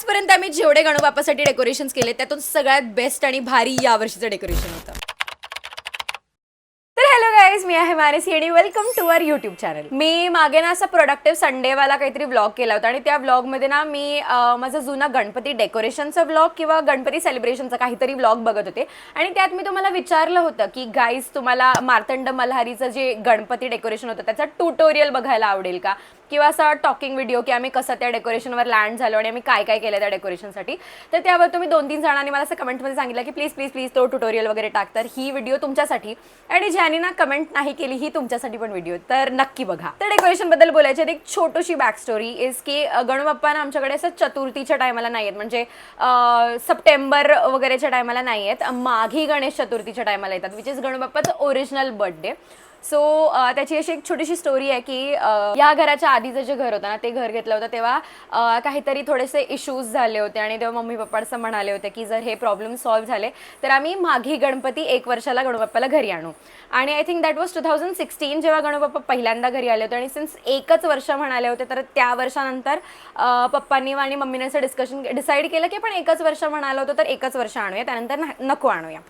आजपर्यंत आम्ही जेवढे गणबाप्पासाठी डेकोरेशन्स केले त्यातून सगळ्यात बेस्ट आणि भारी यावर्षीचं डेकोरेशन होतं. तर हॅलो गाईज, मी आहे मानसी आणि welcome to our YouTube channel. मी मागे ना असा प्रोडक्टिव्ह संडेवाला काहीतरी व्लॉग केला होता आणि त्या व्लॉगमध्ये ना मी माझा जुना गणपती डेकोरेशनचा व्लॉग किंवा गणपती सेलिब्रेशनचा काहीतरी व्लॉग बघत होते आणि त्यात मी तुम्हाला विचारलं होतं की गाईज तुम्हाला मार्तंड मल्हारीचं जे गणपती डेकोरेशन होतं त्याचा ट्युटोरियल बघायला आवडेल का, किंवा असा टॉकिंग व्हिडिओ की आम्ही कसं त्या डेकोरेशनवर लँड झालो आणि आम्ही काय काय केलं त्या डेकोरेशनसाठी. तर त्यावर तुम्ही 2-3 जणांनी मला असं कमेंटमध्ये सांगितलं की प्लीज प्लीज प्लीज तो ट्युटोरियल वगैरे टाक. तर ही व्हिडिओ तुमच्यासाठी, आणि ज्यांनी ना कमेंट नाही केली ही तुमच्यासाठी पण व्हिडिओ, तर नक्की बघा. तर डेकोरेशनबद्दल बोलायची एक छोटीशी बॅक स्टोरी इज की गणबाप्पा ना आमच्याकडे असं चतुर्थीच्या टायमाला नाही आहेत, म्हणजे सप्टेंबर वगैरेच्या टायमाला नाही आहेत, माघी गणेश चतुर्थीच्या टायमाला येतात, विच इज गणबाप्पाचं ओरिजिनल बर्थडे. सो त्याची अशी एक छोटीशी स्टोरी आहे की या घराच्या आधीचं जे घर होतं ना ते घर घेतलं होतं तेव्हा काहीतरी थोडेसे इश्यूज झाले होते आणि तेव्हा मम्मी पप्पा असं म्हणाले होते की जर हे प्रॉब्लेम सॉल्व्ह झाले तर आम्ही माघी गणपती 1 वर्षाला गणबाप्पाला घरी आणू. आणि आय थिंक दॅट वॉज 2016 जेव्हा गणबाप्पा पहिल्यांदा घरी आले होते आणि सिन्स 1च वर्ष म्हणाले होते तर त्या वर्षानंतर पप्पांनी आणि मम्मीने असं डिसाईड केलं की आपण 1च वर्ष म्हणालो होतो तर 1च वर्ष आणूया, त्यानंतर नको आणूया.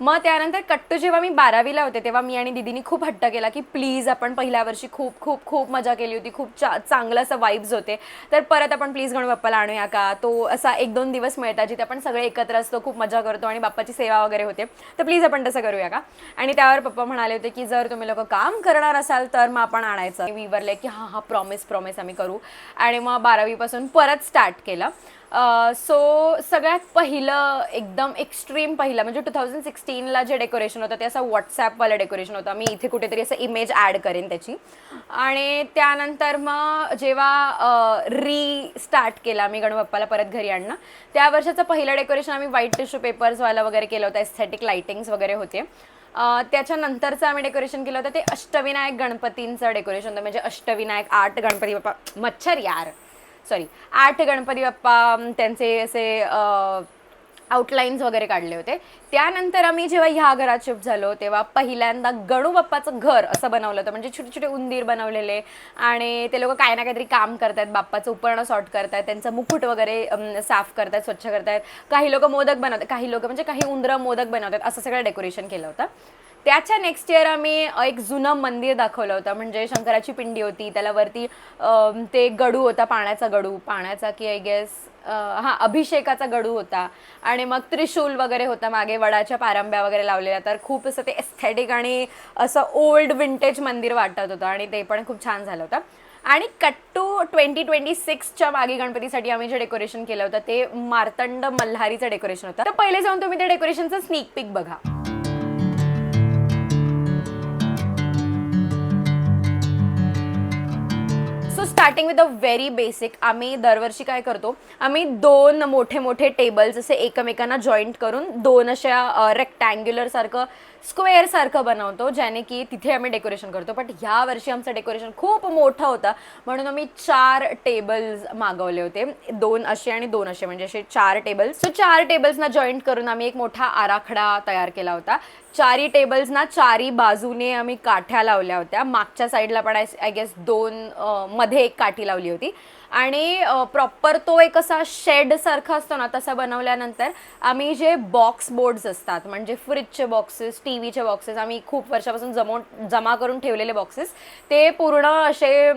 मग त्यानंतर कट्टू जेव्हा मी 12वीला होते तेव्हा मी आणि दीदीनी खूप हट्ट केला की प्लीज आपण पहिल्या वर्षी खूप खूप खूप मजा केली होती, खूप चांगलं असं वाईब्स होते, तर परत आपण प्लीज गणबाप्पाला आणूया का. तो असा 1-2 दिवस मिळतात जिथे आपण सगळे एकत्र असतो, खूप मजा करतो आणि बाप्पाची सेवा वगैरे होते, तर प्लीज आपण तसं करूया का. आणि त्यावर पप्पा म्हणाले होते की जर तुम्ही लोक काम करणार असाल तर मग आपण आणायचं. मी वरले की हां हां प्रॉमिस आम्ही करू. आणि मग 12वीपासून परत स्टार्ट केलं. सो सगळ्यात पहिलं एकदम एक्स्ट्रीम पहिलं म्हणजे 2016ला जे डेकोरेशन होतं ते असं व्हॉट्सॲपवालं डेकोरेशन होतं. मी इथे कुठेतरी असं इमेज ॲड करेन त्याची. आणि त्यानंतर मग जेव्हा स्टार्ट केला मी गणबाप्पाला परत घरी आणणं, त्या वर्षाचं पहिलं डेकोरेशन आम्ही व्हाईट टिश्यू पेपर्सवालं वगैरे केलं होतं, एस्थेटिक लाईटिंग्स वगैरे होते. त्याच्यानंतरचं आम्ही डेकोरेशन केलं होतं ते अष्टविनायक गणपतींचं डेकोरेशन होतं, म्हणजे अष्टविनायक 8 गणपती बाप्पा, मच्छर यार सॉरी 8 गणपती बाप्पा त्यांचे असे आउटलाईन्स वगैरे काढले होते. त्यानंतर आम्ही जेव्हा ह्या घरात शिफ्ट झालो तेव्हा पहिल्यांदा गणू बाप्पाचं घर असं बनवलं होतं, म्हणजे छोटे छोटे उंदीर बनवलेले आणि ते लोक काय ना काहीतरी काम करतात, बाप्पाचं उपरणं सॉर्ट करतात, त्यांचं मुकुट वगैरे साफ करतात, स्वच्छ करतात. काही लोक मोदक बनवतात, काही लोक म्हणजे काही उंदरं मोदक बनवतात, असं सगळं डेकोरेशन केलं होतं. त्याच्या नेक्स्ट इयर आम्ही एक जुनं मंदिर दाखवलं होतं, म्हणजे शंकराची पिंडी होती, त्याला वरती ते गडू होता, पाण्याचा की आय गेस अभिषेकाचा गडू होता, आणि मग त्रिशूल वगैरे होता, मागे वडाच्या पारंब्या वगैरे लावलेल्या, तर खूप असं ते एस्थेटिक आणि असं ओल्ड विंटेज मंदिर वाटत होतं आणि ते पण खूप छान झालं होतं. आणि कट्टू 2026च्या मागे गणपतीसाठी आम्ही जे डेकोरेशन केलं होतं ते मार्तंड मल्हारीचं डेकोरेशन होतं. तर पहिले जाऊन तुम्ही ते डेकोरेशनचं स्नीक पिक बघा. So starting with a very basic, आम्ही दरवर्षी काय करतो, आम्ही 2 मोठे मोठे टेबल्स असे एकमेकांना जॉईंट करून 2 अशा रेक्टँग्युलर सारखं स्क्वेअर सारखं बनवतो, ज्याने की तिथे आम्ही डेकोरेशन करतो. बट ह्या वर्षी आमचं डेकोरेशन खूप मोठं होतं म्हणून आम्ही 4 टेबल्स मागवले होते, 2 असे आणि 2 असे, म्हणजे असे 4 टेबल्स. सो 4 टेबल्सना जॉईंट करून आम्ही एक मोठा आराखडा तयार केला होता. 4ही टेबल्सना 4ही बाजूने आम्ही काठ्या लावल्या होत्या, मागच्या साईडला पण आय गेस 2 मध्ये एक काठी लावली होती. आणि प्रॉपर तो एक असा शेड सारखा असतो ना तसा बनवल्यानंतर आम्ही जे बॉक्स बोर्ड्स असतात, म्हणजे फ्रीजचे बॉक्सेस, टीव्हीचे बॉक्सेस, आम्ही खूप वर्षापासून जमा करून ठेवलेले बॉक्सेस, ते पूर्ण असे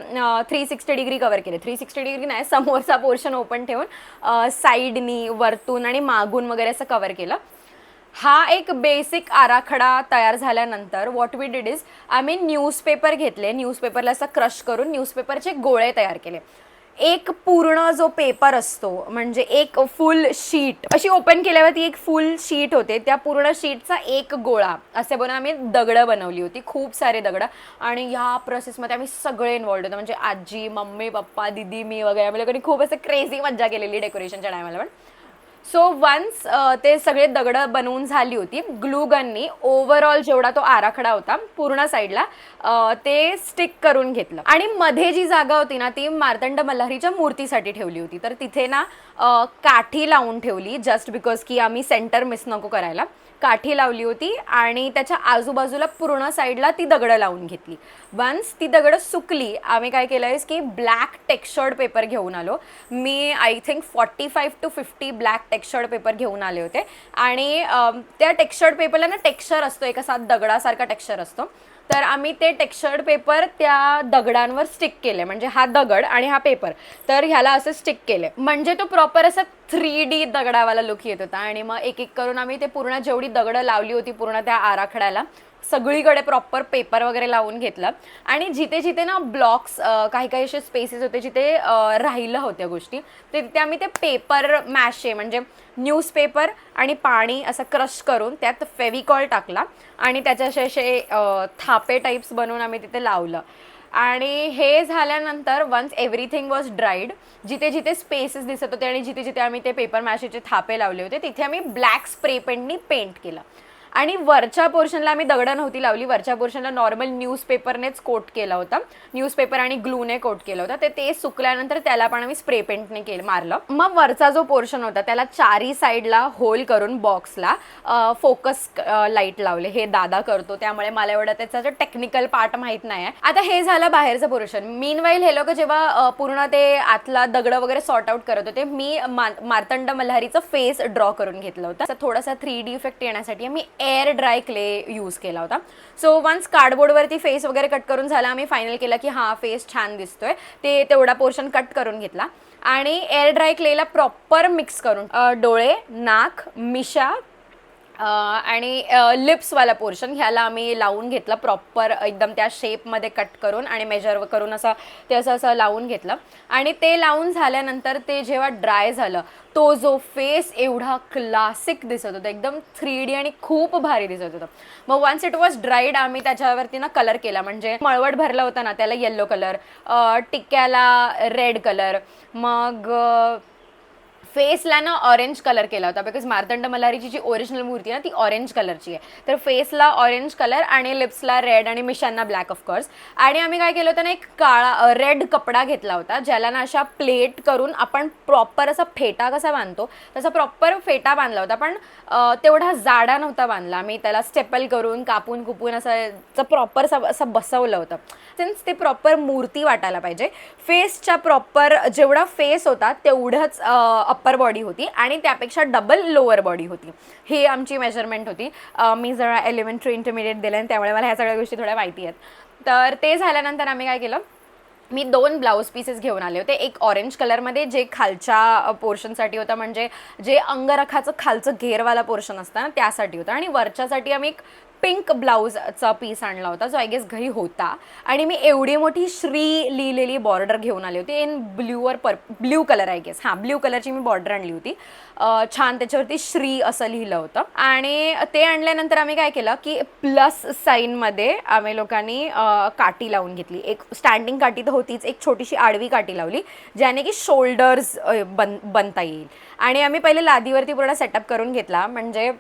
360 डिग्री कवर केले. 360 डिग्री नाही, समोरचा पोर्शन ओपन ठेवून साईडनी, वरतून आणि मागून वगैरे असं कवर केलं. हा एक बेसिक आराखडा तयार झाल्यानंतर व्हॉट वी डिड इज आम्ही न्यूजपेपर घेतले, न्यूजपेपरला असं क्रश करून न्यूजपेपरचे गोळे तयार केले. एक पूर्ण जो पेपर असतो, म्हणजे एक फुल शीट अशी ओपन केल्यावर ती एक फुल शीट होते, त्या पूर्ण शीटचा एक गोळा असे बनवून आम्ही दगडं बनवली होती, खूप सारे दगडं. आणि ह्या प्रोसेसमध्ये आम्ही सगळे इन्वॉल्ड होतो, म्हणजे आजी, मम्मी, पप्पा, दीदी, मी वगैरे, आम्ही लोकांनी खूप असं क्रेझी मज्जा केलेली डेकोरेशनच्या टायमाला. पण सो वन्स ते सगळे दगडं बनवून झाली होती, ग्लू गननी ओव्हरऑल जेवढा तो आराखडा होता पूर्ण साईडला ते स्टिक करून घेतलं. आणि मध्ये जी जागा होती ना ती मार्तंड मल्हारीच्या मूर्तीसाठी ठेवली होती. तर तिथे ना काठी लावून ठेवली, जस्ट बिकॉज की आम्ही सेंटर मिस नको करायला. काठी लावली होती आणि त्याच्या आजूबाजूला पूर्ण साईडला ती दगडं लावून घेतली. वन्स ती दगडं सुकली, आम्ही काय केलं आहे की ब्लॅक टेक्स्चर्ड पेपर घेऊन आलो. मी I think 45 to 50 black textured paper घेऊन आले होते. आणि त्या टेक्स्चर्ड पेपरला ना टेक्स्चर असतो, एक असा दगडासारखा टेक्स्चर असतो. तर आम्ही ते टेक्स्चर्ड पेपर त्या दगडांवर स्टिक केले, म्हणजे हा दगड आणि हा पेपर, तर ह्याला असं स्टिक केले, म्हणजे तो प्रॉपर असं 3D दगडावाला लुक येत होता. आणि मग एक एक करून आम्ही ते पूर्ण जेवढी दगडं लावली होती पूर्ण त्या आराखड्याला सगळीकडे प्रॉपर पेपर वगैरे लावून घेतलं. आणि जिथे जिथे ना ब्लॉक्स काही काही असे स्पेसेस होते जिथे राहिलं होत्या गोष्टी, ते तिथे आम्ही ते पेपर मॅशे म्हणजे न्यूजपेपर आणि पाणी असं क्रश करून त्यात फेविकॉल टाकला आणि त्याचे असे असे थापे टाईप्स बनवून आम्ही तिथे लावलं. आणि हे झाल्यानंतर वन्स एव्हरीथिंग वॉज ड्राईड, जिथे जिथे स्पेसेस दिसत होते आणि जिथे जिथे आम्ही ते पेपर मॅशेचे थापे लावले होते तिथे आम्ही ब्लॅक स्प्रे पेंटनी पेंट केलं. आणि वरच्या पोर्शनला आम्ही दगडं नव्हती लावली, वरच्या पोर्शनला नॉर्मल न्यूजपेपरनेच कोट केला होता, न्यूजपेपर आणि ग्लूने कोट केलं होतं. ते सुकल्यानंतर त्याला पण आम्ही स्प्रे पेंटने मारलं. मग वरचा जो पोर्शन होता त्याला चारी साईडला होल करून बॉक्सला फोकस लाईट लावले. हे दादा करतो त्यामुळे मला एवढं त्याचा जो टेक्निकल पार्ट माहीत नाही आहे. आता हे झालं बाहेरचं पोर्शन. मीनवाईल हे लोक जेव्हा पूर्ण ते आतला दगड वगैरे सॉर्ट आउट करत होते, मी मार्तंड मल्हारीचं फेस ड्रॉ करून घेतलं होतं. थोडासा 3D इफेक्ट येण्यासाठी आम्ही एअर ड्राय क्ले यूज केला होता. सो वन्स कार्डबोर्डवरती फेस वगैरे कट करून झाला, आम्ही फायनल केलं की हा फेस छान दिसतोय, ते तेवढा पोर्शन कट करून घेतला. आणि एअर ड्राय क्लेला प्रॉपर मिक्स करून डोळे, नाक, मिशा आणि लिप्सवाला पोर्शन ह्याला आम्ही लावून घेतलं प्रॉपर एकदम त्या शेपमध्ये कट करून आणि मेजर करून असं ते असं लावून घेतलं. आणि ते लावून झाल्यानंतर ते जेव्हा ड्राय झालं तो जो फेस एवढा क्लासिक दिसत होता, एकदम 3D आणि खूप भारी दिसत होतं. मग वन्स इट वॉज ड्राईड आम्ही त्याच्यावरती ना कलर केला, म्हणजे मळवट भरला होता ना त्याला येल्लो कलर, टिक्क्याला रेड कलर, मग फेसला ना ऑरेंज कलर केला होता बिकॉज मार्तंड मल्हारीची जी ओरिजिनल मूर्ती आहे ना ती ऑरेंज कलरची आहे. तर फेसला ऑरेंज कलर आणि लिप्सला रेड आणि मिशांना ब्लॅक ऑफकोर्स. आणि आम्ही काय केलं होतं ना, एक काळा रेड कपडा घेतला होता ज्याला ना अशा प्लेट करून आपण प्रॉपर असा फेटा कसा बांधतो तसा प्रॉपर फेटा बांधला होता, पण तेवढा जाडा नव्हता बांधला. आम्ही त्याला स्टेपल करून कापून कुपून असं प्रॉपर असं बसवलं होतं, सिन्स ते प्रॉपर मूर्ती वाटायला पाहिजे. फेसच्या प्रॉपर जेवढा फेस होता तेवढंच अप्पर बॉडी होती आणि त्यापेक्षा डबल लोअर बॉडी होती. ही आमची मेजरमेंट होती. मी जरा एलिमेंटरी इंटरमिडिएट दिलं आणि त्यामुळे मला ह्या सगळ्या गोष्टी थोड्या माहिती आहेत. तर ते झाल्यानंतर आम्ही काय केलं, मी 2 ब्लाऊज पीसेस घेऊन आले होते. एक ऑरेंज कलरमध्ये जे खालच्या पोर्शनसाठी होता, म्हणजे जे अंगरखाचं खालचं घेरवाला पोर्शन असतं ना त्यासाठी होता. आणि वरच्यासाठी आम्ही एक पिंक ब्लाऊजचा पीस आणला होता जो आय गेस घरी होता. आणि मी एवढी मोठी श्री लिहिलेली बॉर्डर घेऊन आली होती in blue colour I guess, हां ब्ल्यू कलरची मी बॉर्डर आणली होती. छान त्याच्यावरती श्री असं लिहिलं होतं. आणि ते आणल्यानंतर आम्ही काय केलं की प्लस साईनमध्ये आम्ही लोकांनी काठी लावून घेतली. एक स्टँडिंग काठी तर होतीच, एक छोटीशी आडवी काठी लावली ज्याने की शोल्डर्स बनता येईल. आणि आम्ही पहिले लादीवरती पूर्ण सेटअप करून घेतला, म्हणजे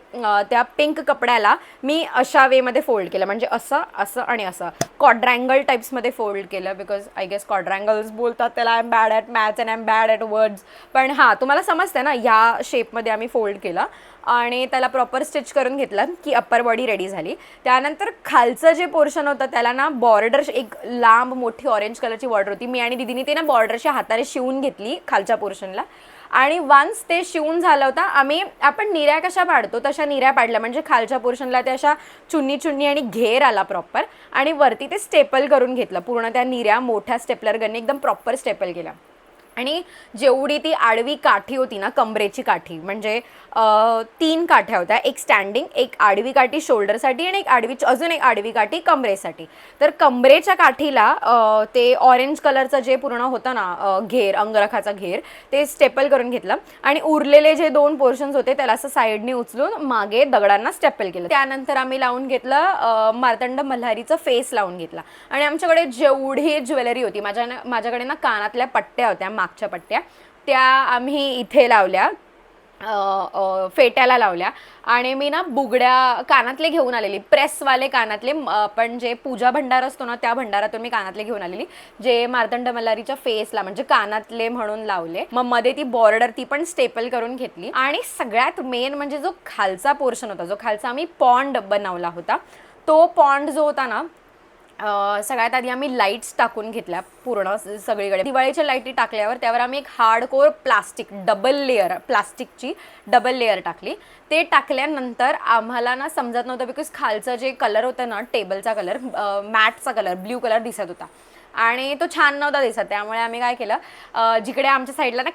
त्या पिंक कपड्याला मी अशा वेमध्ये फोल्ड केलं, म्हणजे असं असं आणि असं क्वाड्रँगल टाईप्समध्ये फोल्ड केलं बिकॉज आय गेस क्वाड्रँगल्स बोलतात त्याला. I am bad at maths and I am bad at words, पण हां तुम्हाला समजतं ना, ह्या शेपमध्ये आम्ही फोल्ड केलं आणि त्याला प्रॉपर स्टिच करून घेतलं की अप्पर बॉडी रेडी झाली. त्यानंतर खालचं जे पोर्शन होतं त्याला ना बॉर्डर, एक लांब मोठी ऑरेंज कलरची बॉर्डर होती. मी आणि दीदीने ते ना बॉर्डरच्या हाताने शिवून घेतली खालच्या पोर्शनला. आणि वन्स ते शिवून झालं होतं, आपण निऱ्या कशा पाडतो तशा निऱ्या पाडल्या, म्हणजे खालच्या पोर्शनला ते अशा चुन्नी आणि घेर आला प्रॉपर. आणि वरती ते स्टेपल करून घेतलं पूर्ण त्या निऱ्या मोठ्या स्टेपलर गनने एकदम प्रॉपर स्टेपल केल्या. आणि जेवढी ती आडवी काठी होती ना, कमरेची काठी, म्हणजे 3 काठ्या होत्या, एक स्टँडिंग, एक आडवी काठी शोल्डरसाठी आणि अजून एक आडवी काठी कमरेसाठी. तर कमरेच्या काठीला ते ऑरेंज कलरचं जे पूर्ण होतं ना घेर, अंगरखाचा घेर, ते स्टेपल करून घेतलं. आणि उरलेले जे 2 पोर्शन्स होते त्याला असं साईडने उचलून मागे दगडांना स्टेपल केलं. त्यानंतर आम्ही लावून घेतलं मार्तंड मल्हारीचं फेस लावून घेतला. आणि आमच्याकडे जेवढी ज्वेलरी होती, माझ्याकडे ना कानातल्या पट्ट्या होत्या, मागच्या पट्ट्या, त्या आम्ही इथे लावल्या. फेट्याला लावल्या आणि मी ना बुगड्या कानातले घेऊन आलेली, प्रेसवाले कानातले, पण जे पूजा भंडार असतो ना त्या भंडारातून मी कानातले घेऊन आलेली, जे मार्तंड मल्हारीच्या फेसला म्हणजे कानातले म्हणून लावले. मग मध्ये ती बॉर्डर ती पण स्टेपल करून घेतली. आणि सगळ्यात मेन म्हणजे जो खालचा पोर्शन होता, जो खालचा आम्ही पॉन्ड बनवला होता, तो पॉन्ड जो होता ना, सगळ्यात आधी आम्ही लाईट्स टाकून घेतल्या पूर्ण सगळीकडे. दिवाळीच्या लाईटी टाकल्यावर त्यावर आम्ही एक हार्डकोर प्लास्टिक प्लास्टिकची डबल लेअर टाकली. ते टाकल्यानंतर आम्हाला ना समजत नव्हतं, बिकॉज खालचं जे कलर होतं ना, टेबलचा कलर, मॅटचा कलर, ब्ल्यू कलर दिसत होता आणि तो छान नव्हता दिसत. त्यामुळे आम्ही काय केलं, जिकडे आमच्या साईडला ना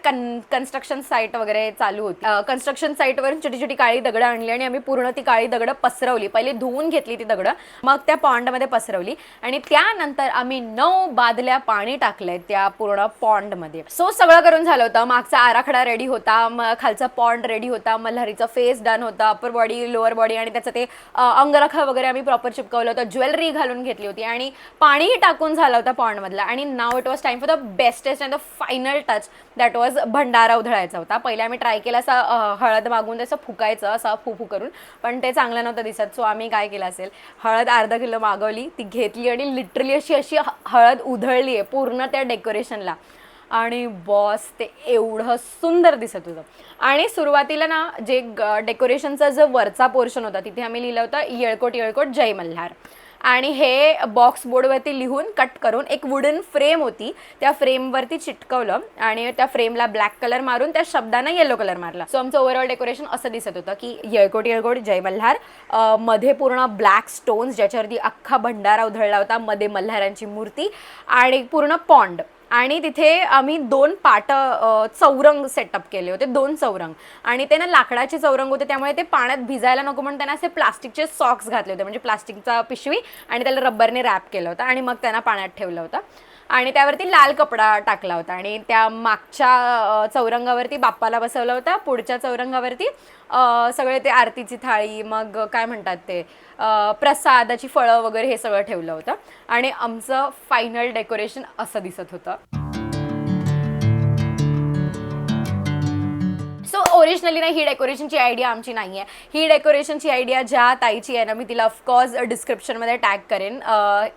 कन्स्ट्रक्शन साईट वगैरे चालू होती, कन्स्ट्रक्शन साईटवरून छोटी छोटी काळी दगडं आणली आणि आम्ही पूर्ण ती काळी दगडं पसरवली. पहिले धुवून घेतली ती दगडं, मग त्या पॉन्डमध्ये पसरवली आणि त्यानंतर आम्ही 9 बादल्या पाणी टाकलंय त्या पूर्ण पॉन्डमध्ये. सो सगळं करून झालं होतं. मागचा आराखडा रेडी होता, मग खालचा पॉन्ड रेडी होता, मल्हारीचा फेस डन होता, अप्पर बॉडी, लोअर बॉडी आणि त्याचं ते अंगरखा वगैरे आम्ही प्रॉपर चिपकवलं होतं, ज्वेलरी घालून घेतली होती आणि पाणीही टाकून झालं होतं मधला. आणि नाव it was time for the bestest and the final touch, that was भंडारा उधळायचा होता. पहिले आम्ही ट्राय केला असा हळद मागून त्याचं फुकायचं, असं फू करून, पण ते चांगलं नव्हतं दिसत. सो आम्ही काय केलं असेल, हळद अर्धा किलो मागवली, ती घेतली आणि लिटरली अशी हळद उधळली आहे पूर्ण त्या डेकोरेशनला. आणि बॉस ते एवढं सुंदर दिसत होतं. आणि सुरुवातीला ना जे डेकोरेशनचा जो वरचा पोर्शन होता तिथे आम्ही लिहिलं होतं येळकोट येळकोट जय मल्हार. आणि हे बॉक्स बोर्डवरती लिहून कट करून एक वुडन फ्रेम होती, त्या फ्रेमवरती चिटकवलं आणि त्या फ्रेमला ब्लॅक कलर मारून त्या शब्दांना येलो कलर मारला. सो आमचं ओव्हरऑल डेकोरेशन असं दिसत होतं की येळकोट येळकोट जय मल्हार, मध्ये पूर्ण ब्लॅक स्टोन्स ज्याच्यावरती अख्खा भंडारा उधळला होता, मध्ये मल्हारांची मूर्ती आणि पूर्ण पॉन्ड. आणि तिथे आम्ही 2 पाट चौरंग सेटअप केले होते, 2 चौरंग, आणि ते ना लाकडाचे चौरंग होते, त्यामुळे ते पाण्यात भिजायला नको म्हणून त्यांना असे प्लास्टिकचे सॉक्स घातले होते, म्हणजे प्लास्टिकचा पिशवी आणि त्याला रब्बरने रॅप केलं होतं आणि मग त्यांना पाण्यात ठेवलं होतं. आणि त्यावरती लाल कपडा टाकला होता आणि त्या मागच्या चौरंगावरती बाप्पाला बसवलं होतं, पुढच्या चौरंगावरती सगळे ते आरतीची थाळी, मग काय म्हणतात ते प्रसादाची फळं वगैरे हे सगळं ठेवलं होतं. आणि आमचं फायनल डेकोरेशन असं दिसत होतं. सो ओरिजिनली ना ही डेकोरेशनची आयडिया आमची नाही आहे. ही डेकोरेशनची आयडिया ज्या ताईची आहे ना, मी तिला ऑफकोर्स डिस्क्रिप्शनमध्ये टॅग करेन,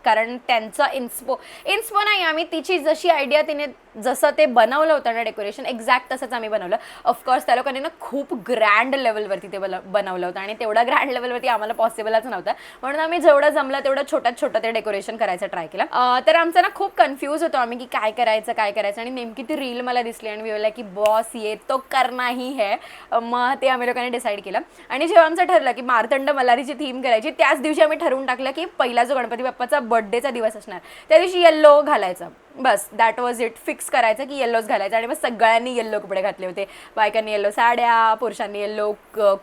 कारण त्यांचं इन्स्पो नाही, आम्ही तिची जशी आयडिया तिने जसं ते बनवलं होतं ना डेकोरेशन, एक्झॅक्ट तसंच आम्ही बनवलं. ऑफकोर्स त्या लोकांनी ना खूप ग्रँड लेवलवरती ते बनवलं होतं आणि तेवढं ग्रँड लेवलवरती आम्हाला पॉसिबलच नव्हतं, म्हणून आम्ही जेवढं जमलं तेवढं छोटं ते डेकोरेशन करायचं ट्राय केलं. तर आमचं ना खूप कन्फ्यूज होतो आम्ही की काय करायचं, आणि नेमकी ती रील मला दिसली आणि मी बोलला की बॉस ये तो करना ही है. मग ते आम्ही लोकांनी डिसाईड केलं. आणि जेव्हा आमचं ठरलं की मार्तंड मल्हारीची थीम करायची, त्याच दिवशी आम्ही ठरवून टाकलं की पहिला जो गणपती बाप्पाचा बर्थडेचा दिवस असणार त्या दिवशी येल्लो घालायचं, बस दॅट वॉज इट. फिक्स करायचं की येल्लोच घालायचं. आणि मग सगळ्यांनी येल्लो कपडे घातले होते, बायकांनी येल्लो साड्या, पुरुषांनी येल्लो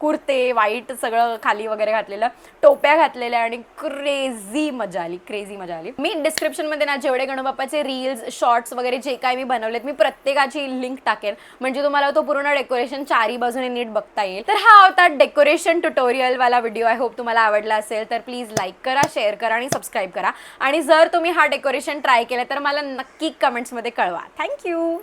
कुर्ते, व्हाईट सगळं खाली वगैरे घातलेलं, टोप्या घातलेल्या आणि क्रेझी मजा आली. मी डिस्क्रिप्शनमध्ये ना जेवढे गणबाप्पाचे रील्स, शॉर्ट्स वगैरे जे काय मी बनवलेत, मी प्रत्येकाची लिंक टाकेन, म्हणजे तुम्हाला तो पूर्ण डेकोरेशन चारी बाजूने नीट बघता येईल. तर हा होता डेकोरेशन ट्युटोरियलवाला व्हिडिओ. आय होप तुम्हाला आवडला असेल. तर प्लीज लाईक करा, शेअर करा आणि सबस्क्राईब करा. आणि जर तुम्ही हा डेकोरेशन ट्राय केलं तर मला नक्की कमेंट्समध्ये कळवा. थँक्यू.